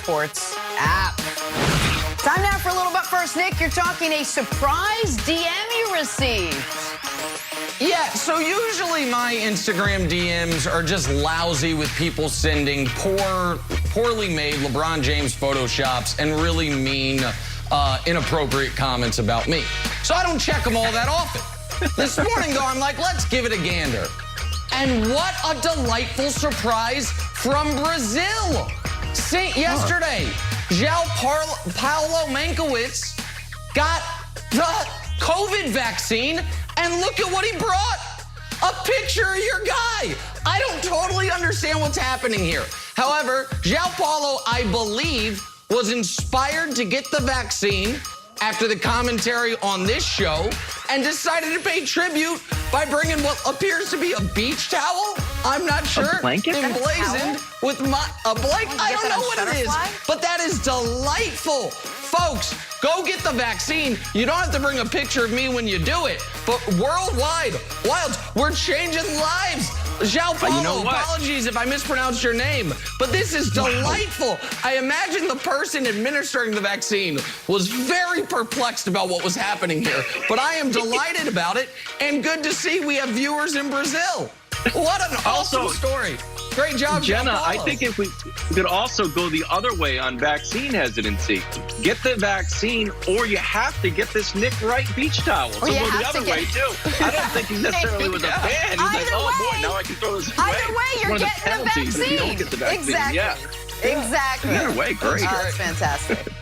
Sports app. Time now for a little but first, Nick, you're talking a surprise DM you received. Yeah, so usually my Instagram DMs are just lousy with people sending poorly made LeBron James photoshops and really mean, inappropriate comments about me. So I don't check them all that often. This morning, though, I'm like, let's give it a gander. And what a delightful surprise from Brazil. Yesterday, João Paulo Mankiewicz got the COVID vaccine, and look at what he brought. A picture of your guy. I don't totally understand what's happening here. However, João Paulo, I believe, was inspired to get the vaccine after the commentary on this show and decided to pay tribute by bringing what appears to be a beach towel. I'm not sure. A blanket? Emblazoned with a blanket. I don't know what it is, but that is delightful. Folks, go get the vaccine. You don't have to bring a picture of me when you do it. But worldwide, Wilds, we're changing lives. João Paulo, you know apologies if I mispronounced your name, but this is delightful. I imagine the person administering the vaccine was very perplexed about what was happening here, but I am delighted about it, and good to see we have viewers in Brazil. What an awesome story. Great job, Jenna. I think if we could also go the other way on vaccine hesitancy, get the vaccine, or you have to get this Nick Wright beach towel. So go the other way, too. I don't think he necessarily was a fan. He's like, oh, boy, now I can throw this away. Either way, you're getting the vaccine. If you don't get the vaccine. Exactly. Yeah. Exactly. Either way, great. Oh, that's fantastic.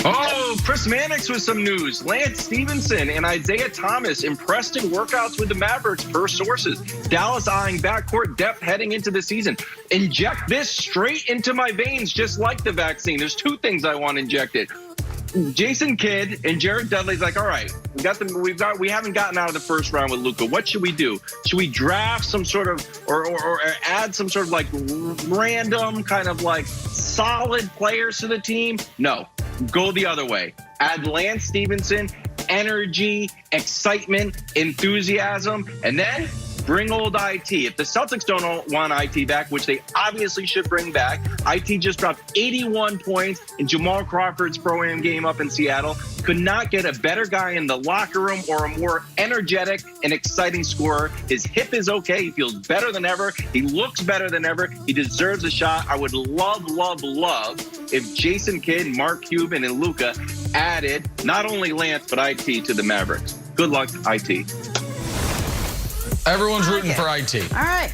Oh, Chris Mannix with some news. Lance Stephenson and Isaiah Thomas impressed in workouts with the Mavericks per sources. Dallas eyeing backcourt depth heading into the season. Inject this straight into my veins just like the vaccine. There's two things I want injected. Jason Kidd and Jared Dudley's like, all right, we haven't gotten out of the first round with Luka. What should we do? Should we draft some sort of or add some sort of like random kind of like solid players to the team? No. Go the other way. Add Lance Stephenson, energy, excitement, enthusiasm, and then bring old IT. If the Celtics don't want IT back, which they obviously should bring back, IT just dropped 81 points in Jamal Crawford's Pro-Am game up in Seattle. Could not get a better guy in the locker room or a more energetic and exciting scorer. His hip is okay. He feels better than ever. He looks better than ever. He deserves a shot. I would love, love, love if Jason Kidd, Mark Cuban, and Luka added not only Lance, but IT to the Mavericks. Good luck, IT. Everyone's rooting for IT. All right.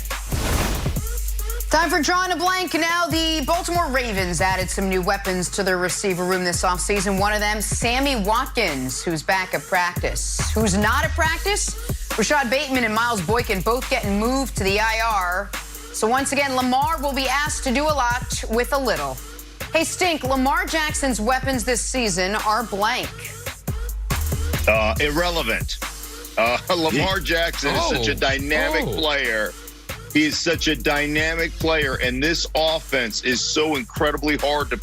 Time for Drawing a Blank. Now, the Baltimore Ravens added some new weapons to their receiver room this offseason. One of them, Sammy Watkins, who's back at practice. Who's not at practice? Rashad Bateman and Miles Boykin both getting moved to the IR. So once again, Lamar will be asked to do a lot with a little. Hey, Stink, Lamar Jackson's weapons this season are blank. Irrelevant. Lamar Jackson is such a dynamic player. He is such a dynamic player, and this offense is so incredibly hard to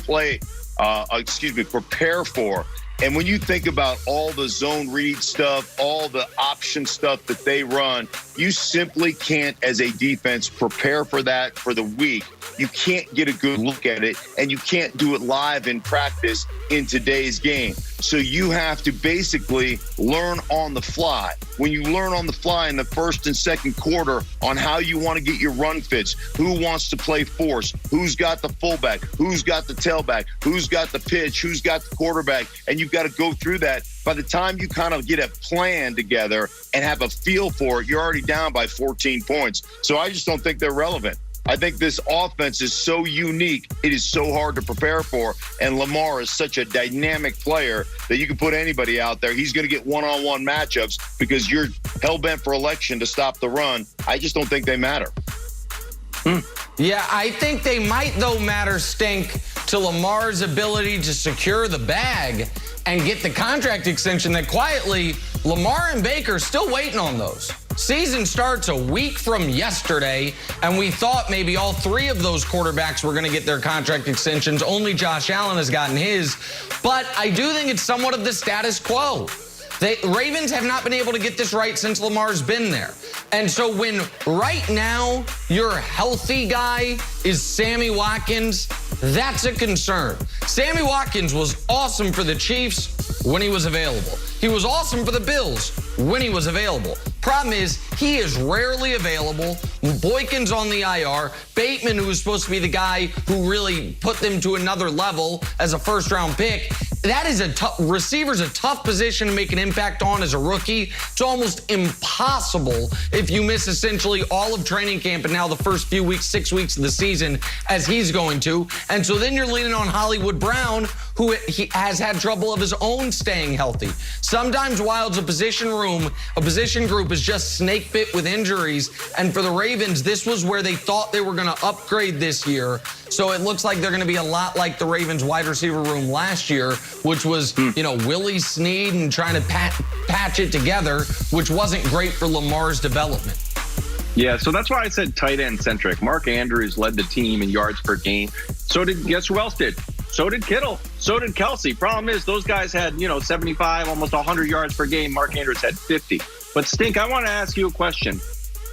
prepare for. And when you think about all the zone read stuff, all the option stuff that they run, you simply can't, as a defense, prepare for that for the week. You can't get a good look at it, and you can't do it live in practice in today's game. So you have to basically learn on the fly. When you learn on the fly in the first and second quarter on how you want to get your run fits, who wants to play force, who's got the fullback, who's got the tailback, who's got the pitch, who's got the quarterback, and you've got to go through that. By the time you kind of get a plan together and have a feel for it, you're already down by 14 points. So I just don't think they're relevant. I think this offense is so unique. It is so hard to prepare for. And Lamar is such a dynamic player that you can put anybody out there. He's going to get one-on-one matchups because you're hell-bent for election to stop the run. I just don't think they matter. Yeah, I think they might, though, matter, Stink, to Lamar's ability to secure the bag and get the contract extension that quietly Lamar and Baker are still waiting on those. Season starts a week from yesterday, and we thought maybe all three of those quarterbacks were going to get their contract extensions. Only Josh Allen has gotten his. But I do think it's somewhat of the status quo. Ravens have not been able to get this right since Lamar's been there. And so when right now your healthy guy is Sammy Watkins, that's a concern. Sammy Watkins was awesome for the Chiefs when he was available. He was awesome for the Bills when he was available. Problem is, he is rarely available. Boykin's on the IR. Bateman, who was supposed to be the guy who really put them to another level as a first-round pick, that is a tough, receiver's a tough position to make an impact on as a rookie. It's almost impossible if you miss essentially all of training camp and now the first few weeks, 6 weeks of the season, as he's going to. And so then you're leaning on Hollywood Brown, who he has had trouble of his own staying healthy. Sometimes Wild's a position group is just snake bit with injuries. And for the Ravens, this was where they thought they were going to upgrade this year. So it looks like they're going to be a lot like the Ravens wide receiver room last year, which was, Willie Snead and trying to patch it together, which wasn't great for Lamar's development. Yeah, so that's why I said tight end centric. Mark Andrews led the team in yards per game. So did, guess who else did? So did Kittle. So did Kelsey. Problem is, those guys had, 75, almost 100 yards per game. Mark Andrews had 50. But Stink, I want to ask you a question.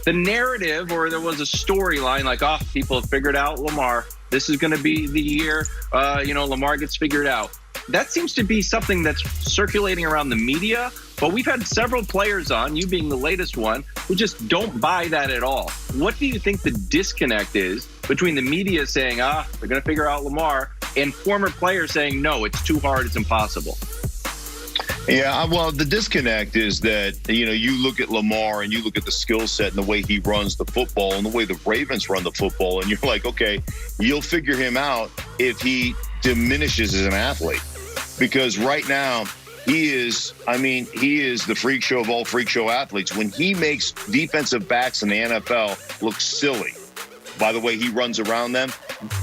The narrative, or there was a storyline like, people have figured out Lamar. This is going to be the year, Lamar gets figured out. That seems to be something that's circulating around the media. But we've had several players on, you being the latest one, who just don't buy that at all. What do you think the disconnect is between the media saying, they're going to figure out Lamar, and former players saying, no, it's too hard, it's impossible? Yeah, well, the disconnect is that, you look at Lamar and you look at the skill set and the way he runs the football and the way the Ravens run the football, and you're like, okay, you'll figure him out if he diminishes as an athlete. Because right now, he is the freak show of all freak show athletes. When he makes defensive backs in the NFL look silly by the way he runs around them,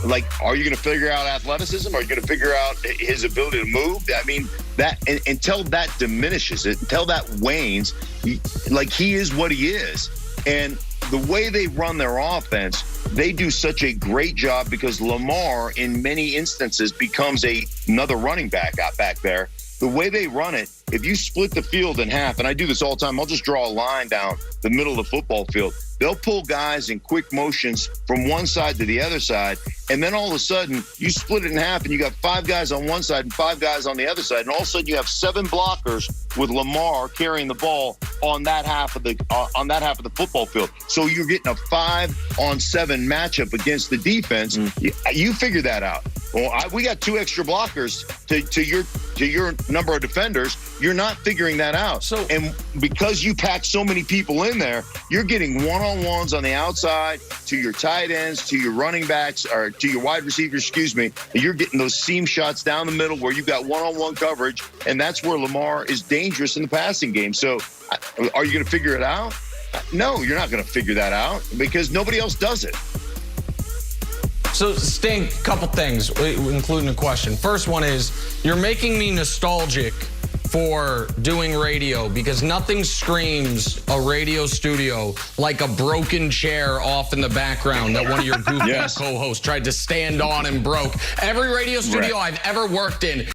like, are you going to figure out athleticism? Are you going to figure out his ability to move? I mean, that until that diminishes, until that wanes, he is what he is. And the way they run their offense, they do such a great job because Lamar, in many instances, becomes another running back out back there. The way they run it, if you split the field in half, and I do this all the time, I'll just draw a line down the middle of the football field. They'll pull guys in quick motions from one side to the other side, and then all of a sudden, you split it in half, and you got 5 guys on one side and 5 guys on the other side, and all of a sudden you have 7 blockers with Lamar carrying the ball on that half of the football field. So you're getting a 5-on-7 matchup against the defense. You figure that out. Well, we got 2 extra blockers to your number of defenders. You're not figuring that out. And because you pack so many people in there, you're getting one-on-ones on the outside to your tight ends, to your running backs, or to your wide receivers, You're getting those seam shots down the middle where you've got one-on-one coverage, and that's where Lamar is dangerous in the passing game. So are you going to figure it out? No, you're not going to figure that out because nobody else does it. So, Stink, couple things, including a question. First one is, you're making me nostalgic for doing radio because nothing screams a radio studio like a broken chair off in the background that one of your goofball co-hosts tried to stand on and broke. Every radio studio I've ever worked in,